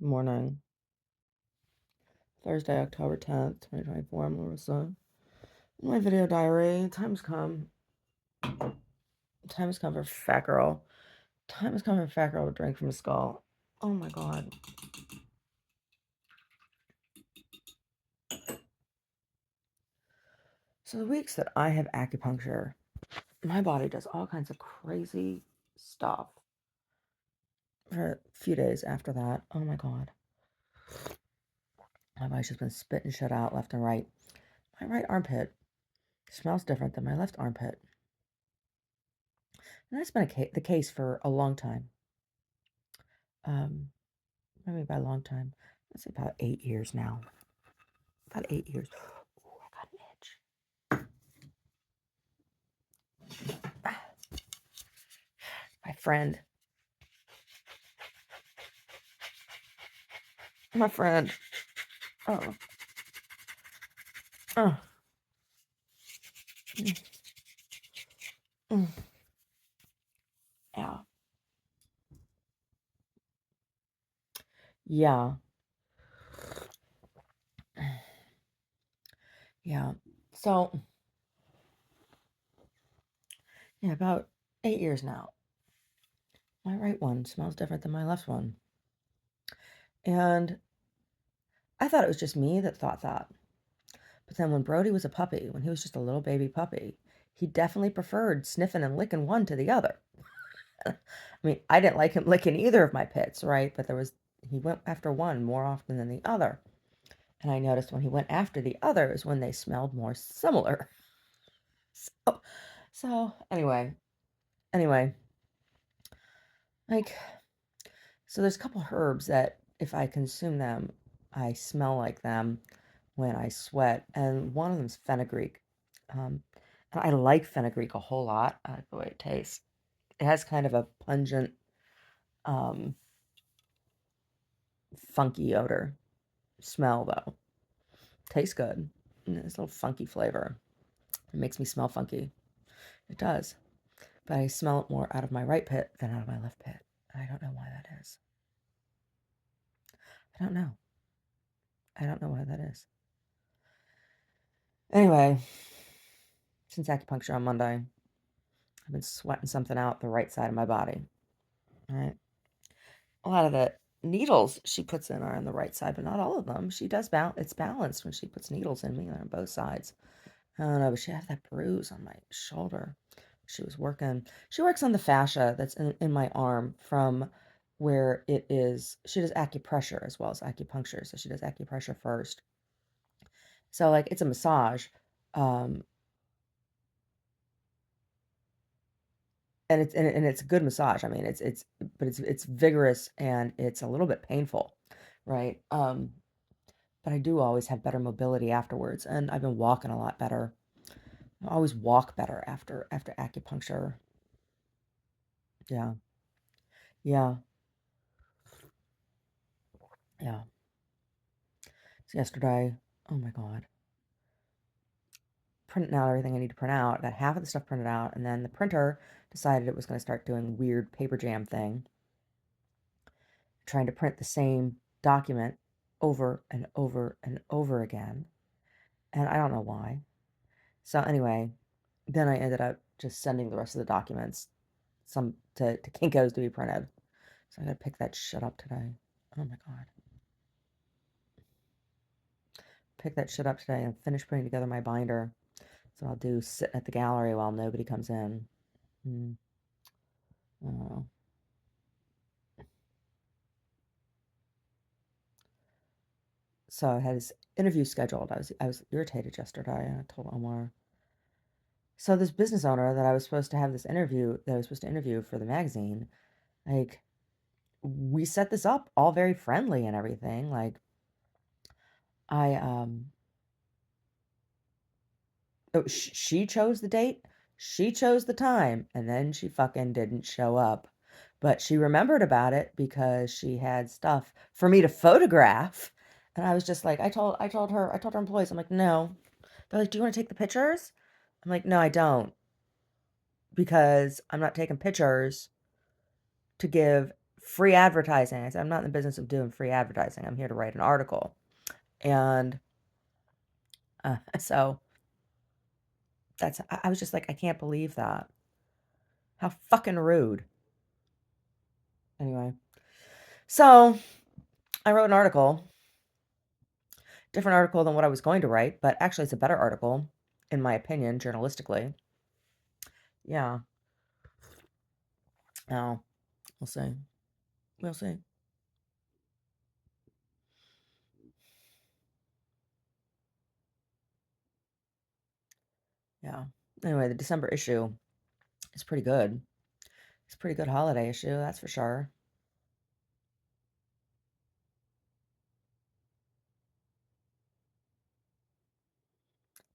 Morning, Thursday, October 10th, 2024. I'm Larissa. My video diary. Time's come. Time has come for fat girl. Time has come for fat girl to drink from a skull. Oh my god. So the weeks that I have acupuncture, my body does all kinds of crazy stuff. For a few days after that, oh my god. My body's just been spitting shit out left and right. My right armpit smells different than my left armpit. And that's been the case for a long time. Maybe by a long time. I'd say about 8 years now. About 8 years. Ooh, I got an itch. Ah, my friend. My friend. Oh. Oh. Mm. Mm. Yeah. Yeah. Yeah. So, yeah, about 8 years now. My right one smells different than my left one. And I thought it was just me that thought that. But then when Brody was a puppy, when he was just a little baby puppy, he definitely preferred sniffing and licking one to the other. I mean, I didn't like him licking either of my pits, right? But he went after one more often than the other. And I noticed when he went after the others when they smelled more similar. So, so anyway, like, so there's a couple herbs that if I consume them, I smell like them when I sweat. And one of them is fenugreek. Um, and I like fenugreek a whole lot. I like the way it tastes. It has kind of a pungent, um, funky odor. Smell, though. Tastes good. And it's a little funky flavor. It makes me smell funky. It does. But I smell it more out of my right pit than out of my left pit. I don't know why that is. I don't know. I don't know why that is. Anyway, since acupuncture on Monday, I've been sweating something out the right side of my body. All right. A lot of the needles she puts in are on the right side, but not all of them. She does it's balanced when she puts needles in me on both sides. I don't know, but she had that bruise on my shoulder. She was working. She works on the fascia that's in my arm from where it is. She does acupressure as well as acupuncture. So she does acupressure first. So like it's a massage. Um, and it's a good massage. I mean, it's vigorous and it's a little bit painful, right? But I do always have better mobility afterwards, and I've been walking a lot better. I always walk better after acupuncture. Yeah, yeah, yeah. So yesterday, oh my God, printing out everything I need to print out. Got half of the stuff printed out, and then the printer decided it was going to start doing weird paper jam thing, trying to print the same document over and over and over again. And I don't know why. So anyway, then I ended up just sending the rest of the documents some to Kinko's to be printed. So I gotta pick that shit up today. Oh my God. Pick that shit up today and finish putting together my binder. So I'll do sitting at the gallery while nobody comes in. Hmm. I don't know. So I had this interview scheduled. I was irritated yesterday. I told Omar. So this business owner that I was supposed to have this interview that I was supposed to interview for the magazine, like we set this up all very friendly and everything. Like I oh, she chose the date, she chose the time, and then she fucking didn't show up. But she remembered about it because she had stuff for me to photograph. And I was just like, I told her employees, I'm like, no. They're like, do you want to take the pictures? I'm like, no, I don't, because I'm not taking pictures to give free advertising. I said, I'm not in the business of doing free advertising. I'm here to write an article. And so I was just like, I can't believe that. How fucking rude. Anyway, so I wrote an article, different article than what I was going to write, but actually it's a better article, in my opinion, journalistically. Yeah. Oh, we'll see. We'll see. Yeah. Anyway, the December issue is pretty good. It's a pretty good holiday issue, that's for sure.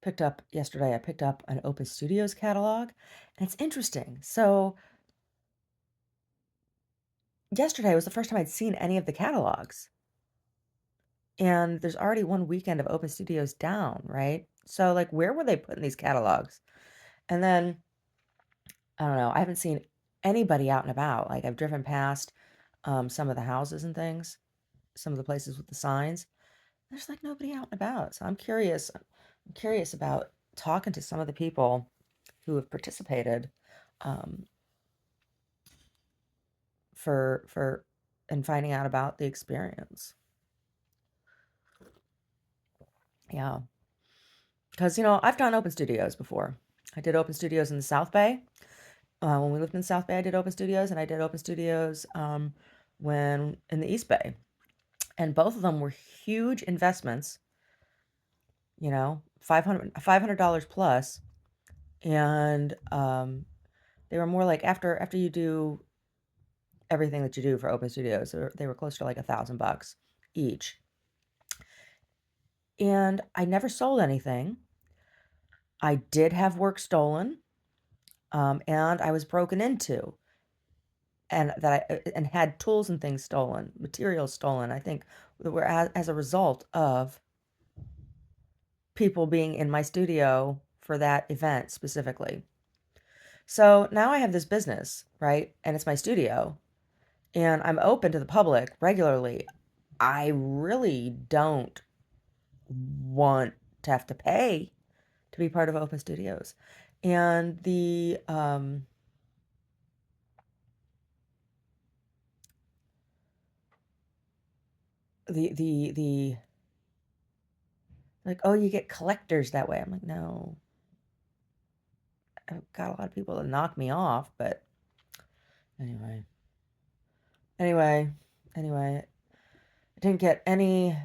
Picked up yesterday, I picked up an Open Studios catalog, and it's interesting. So, yesterday was the first time I'd seen any of the catalogs, and there's already one weekend of Open Studios down, right? So, like, where were they putting these catalogs? And then, I don't know, I haven't seen anybody out and about. Like, I've driven past some of the houses and things, some of the places with the signs. There's like nobody out and about. So I'm curious. I'm curious about talking to some of the people who have participated um, for and finding out about the experience. Yeah, because I've done open studios before. I did open studios in the South Bay. When we lived in South Bay, I did open studios, and I did open studios when in the East Bay, and both of them were huge investments. $500 plus, and they were more like after you do everything that you do for open studios, they were close to like $1,000 each. And I never sold anything. I did have work stolen, and I was broken into, and and had tools and things stolen, materials stolen. I think that were as a result of people being in my studio for that event specifically. So now I have this business, right? And it's my studio, and I'm open to the public regularly. I really don't want to have to pay to be part of Open Studios. And the like, oh, you get collectors that way. I'm like, no. I've got a lot of people that knock me off, but anyway. Anyway, anyway, I didn't get any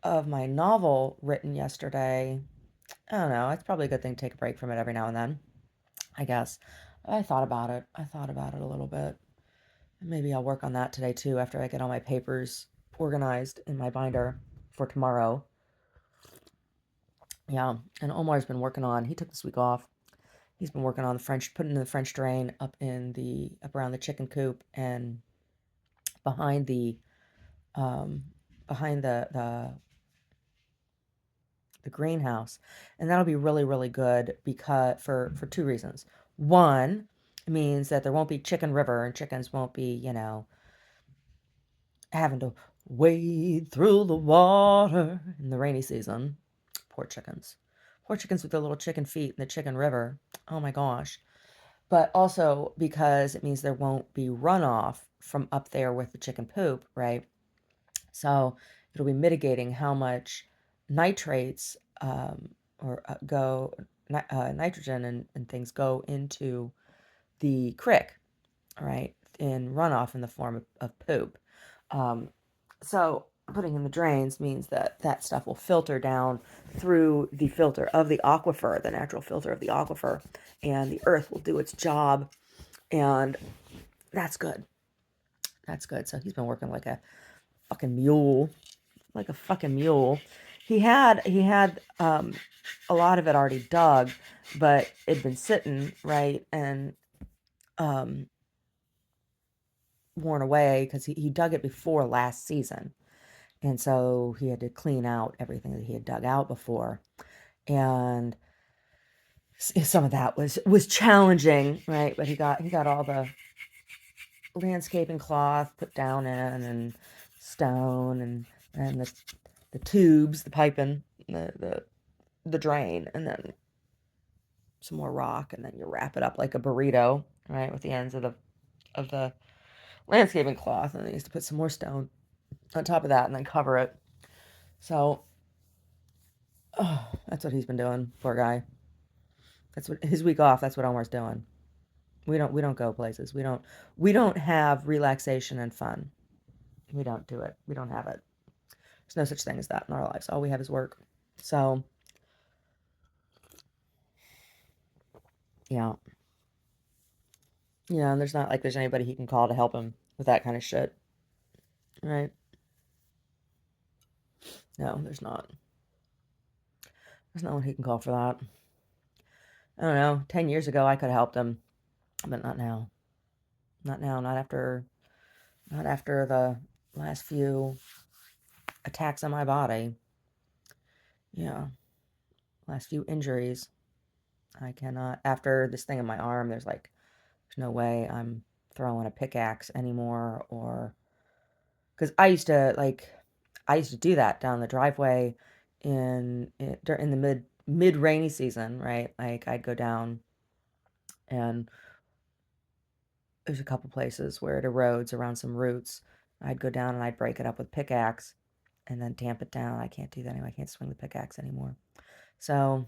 of my novel written yesterday. I don't know. It's probably a good thing to take a break from it every now and then, I guess. I thought about it. I thought about it a little bit. Maybe I'll work on that today too after I get all my papers organized in my binder for tomorrow. Yeah, and Omar's been working on, he took this week off. He's been working on putting the French drain up around the chicken coop and behind the, um, behind the greenhouse. And that'll be really, really good because for two reasons. One, it means that there won't be chicken river and chickens won't be, having to wade through the water in the rainy season. Poor chickens. Poor chickens with their little chicken feet in the chicken river. Oh my gosh. But also because it means there won't be runoff from up there with the chicken poop, right? So it'll be mitigating how much nitrates or nitrogen and things go into the creek, right? In runoff in the form of poop. Um, so putting in the drains means that that stuff will filter down through the filter of the aquifer, the natural filter of the aquifer, and the earth will do its job, and that's good. That's good. So he's been working like a fucking mule, like a fucking mule. He had a lot of it already dug, but it'd been sitting right and um worn away because he dug it before last season. And so he had to clean out everything that he had dug out before. And some of that was challenging, right? But he got all the landscaping cloth put down in, and stone, and the tubes, the piping, the drain, and then some more rock, and then you wrap it up like a burrito, right, with the ends of the landscaping cloth, and then you used to put some more stone on top of that, and then cover it. So, oh, that's what he's been doing, poor guy. That's what his week off. That's what Omar's doing. We don't go places. We don't have relaxation and fun. We don't do it. We don't have it. There's no such thing as that in our lives. All we have is work. So, yeah. Yeah, and there's not like there's anybody he can call to help him with that kind of shit. Right? No, there's not. There's no one he can call for that. I don't know. 10 years ago I could have helped him, but not now. Not now, not after the last few attacks on my body. Yeah. Last few injuries. I cannot after this thing in my arm, there's no way I'm throwing a pickaxe anymore, or because I used to do that down the driveway in the mid rainy season, right? Like I'd go down, and there's a couple places where it erodes around some roots. I'd go down and I'd break it up with pickaxe and then tamp it down. I can't do that anymore. I can't swing the pickaxe anymore. So,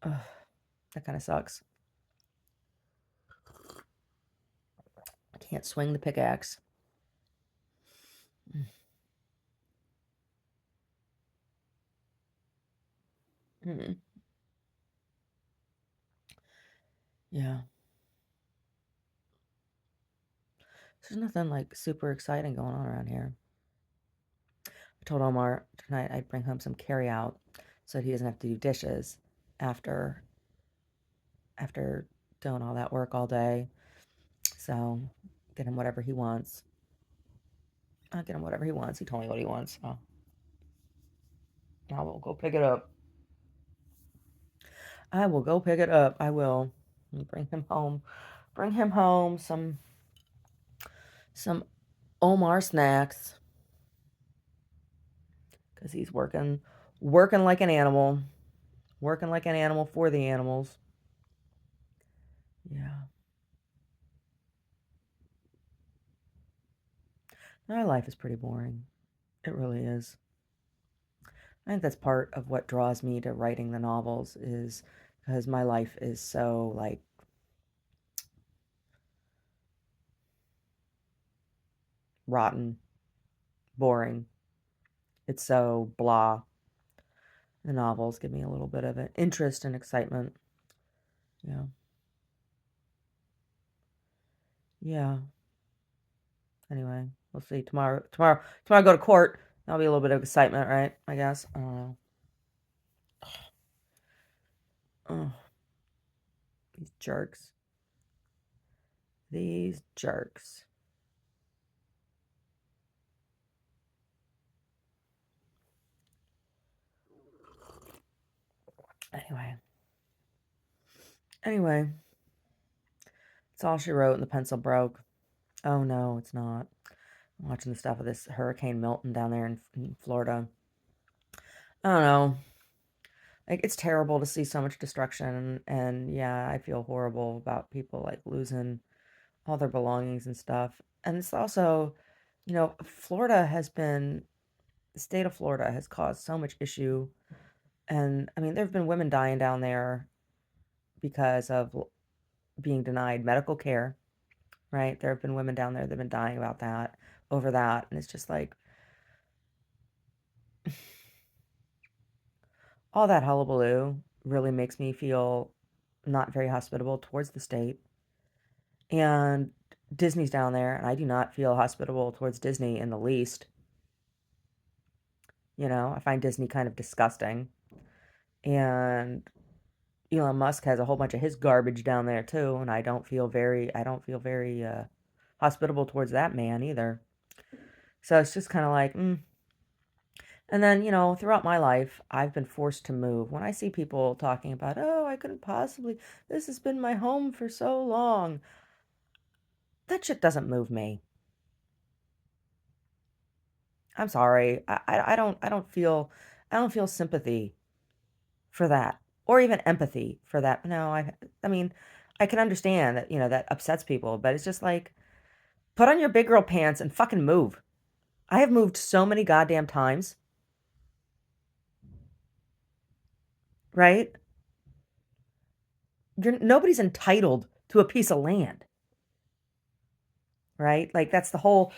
ugh, that kind of sucks. I can't swing the pickaxe. Mm-mm. Yeah. There's nothing like super exciting going on around here. I told Omar tonight I'd bring home some carry out so that he doesn't have to do dishes after after doing all that work all day. So get him whatever he wants. I'll get him whatever he wants. He told me what he wants. So I will go pick it up. I will go pick it up. I will. And bring him home. Bring him home some Omar snacks because he's working like an animal. Working like an animal for the animals. Yeah. My life is pretty boring. It really is. I think that's part of what draws me to writing the novels is because my life is so like rotten, boring. It's so blah. The novels give me a little bit of an interest and excitement. Yeah. Yeah. Anyway, we'll see. Tomorrow I go to court. That'll be a little bit of excitement, right? I guess. I don't know. Oh, these jerks. These jerks. Anyway. Anyway, that's all she wrote and the pencil broke. Oh no, it's not. I'm watching the stuff of this Hurricane Milton down there in Florida. I don't know. Like it's terrible to see so much destruction, and yeah, I feel horrible about people like losing all their belongings and stuff. And it's also, Florida has been the state of Florida has caused so much issue, and I mean, there have been women dying down there because of being denied medical care, right? There have been women down there that have been dying about that, over that, and it's just like all that hullabaloo really makes me feel not very hospitable towards the state. And Disney's down there, and I do not feel hospitable towards Disney in the least. I find Disney kind of disgusting. And Elon Musk has a whole bunch of his garbage down there too, and I don't feel very hospitable towards that man either. So it's just kind of like, And then, throughout my life, I've been forced to move. When I see people talking about, oh, I couldn't possibly, this has been my home for so long. That shit doesn't move me. I'm sorry. I don't feel sympathy for that or even empathy for that. No, I mean, I can understand that, that upsets people, but it's just like put on your big girl pants and fucking move. I have moved so many goddamn times, right? Nobody's entitled to a piece of land, right? Like that's the whole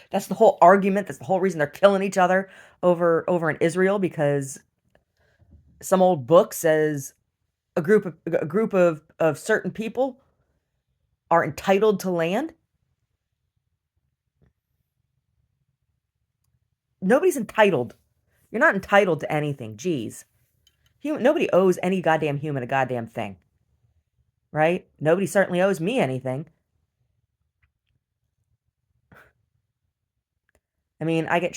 argument, that's the whole reason they're killing each other over in Israel because some old book says a group of certain people are entitled to land. Nobody's entitled. You're not entitled to anything. Jeez. Nobody owes any goddamn human a goddamn thing, right? Nobody certainly owes me anything. I mean, I've had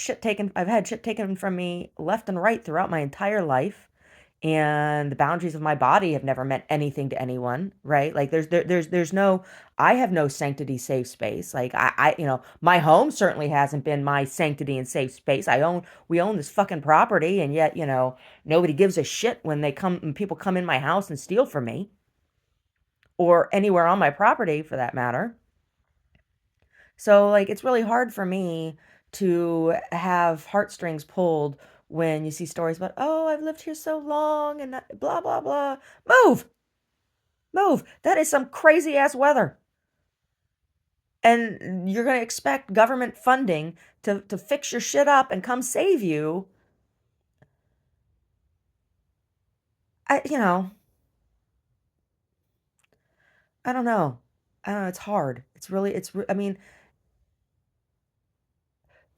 shit taken from me left and right throughout my entire life. And the boundaries of my body have never meant anything to anyone, right? Like there's no, I have no sanctity safe space. Like my home certainly hasn't been my sanctity and safe space. We own this fucking property, and yet, nobody gives a shit when people come in my house and steal from me or anywhere on my property for that matter. So, like, it's really hard for me to have heartstrings pulled when you see stories about, oh, I've lived here so long and blah, blah, blah. Move! Move! That is some crazy ass weather. And you're going to expect government funding to fix your shit up and come save you. I, you know, I don't know. I don't know. It's hard. I mean,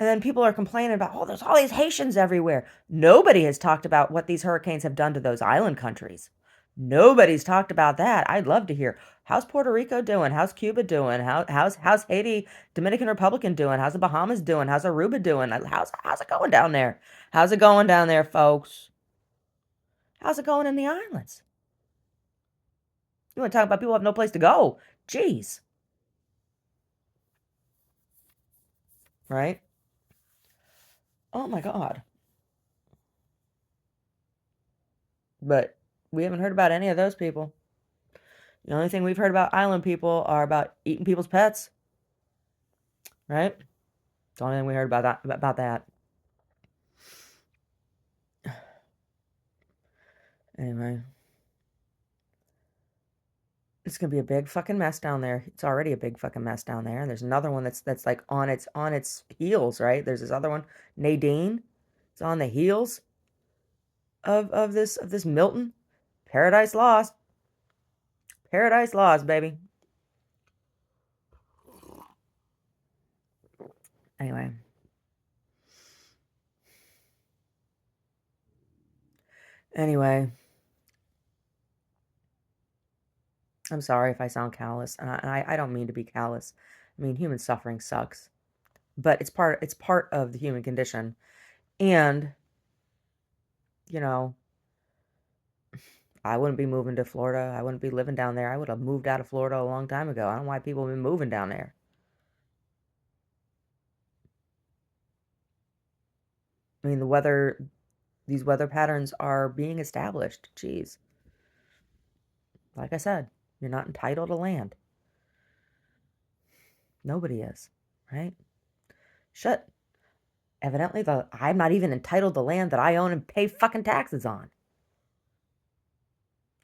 and then people are complaining about, oh, there's all these Haitians everywhere. Nobody has talked about what these hurricanes have done to those island countries. Nobody's talked about that. I'd love to hear. How's Puerto Rico doing? How's Cuba doing? How's Haiti, Dominican Republic doing? How's the Bahamas doing? How's Aruba doing? How's it going down there? How's it going down there, folks? How's it going in the islands? You want to talk about people who have no place to go? Jeez, right? Oh my God. But we haven't heard about any of those people. The only thing we've heard about island people are about eating people's pets, right? The only thing we heard about that. Anyway, it's gonna be a big fucking mess down there. It's already a big fucking mess down there. And there's another one that's like on its heels, right? There's this other one, Nadine. It's on the heels of this Milton. Paradise Lost. Paradise Lost, baby. Anyway. Anyway. I'm sorry if I sound callous. And I don't mean to be callous. I mean, human suffering sucks. But it's part of the human condition. And, you know, I wouldn't be moving to Florida. I wouldn't be living down there. I would have moved out of Florida a long time ago. I don't know why people have been moving down there. I mean, these weather patterns are being established. Jeez. Like I said, you're not entitled to land. Nobody is, right? Shut. Evidently, I'm not even entitled to land that I own and pay fucking taxes on.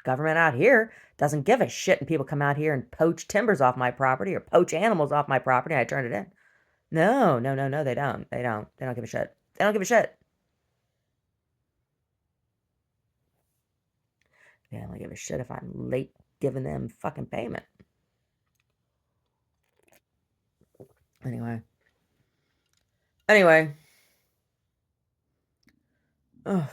Government out here doesn't give a shit, and people come out here and poach timbers off my property or poach animals off my property, and I turn it in. No, no, no, no, they don't. They don't. They don't give a shit. They don't give a shit. They don't give a shit if I'm late giving them fucking payment. Anyway. Ugh.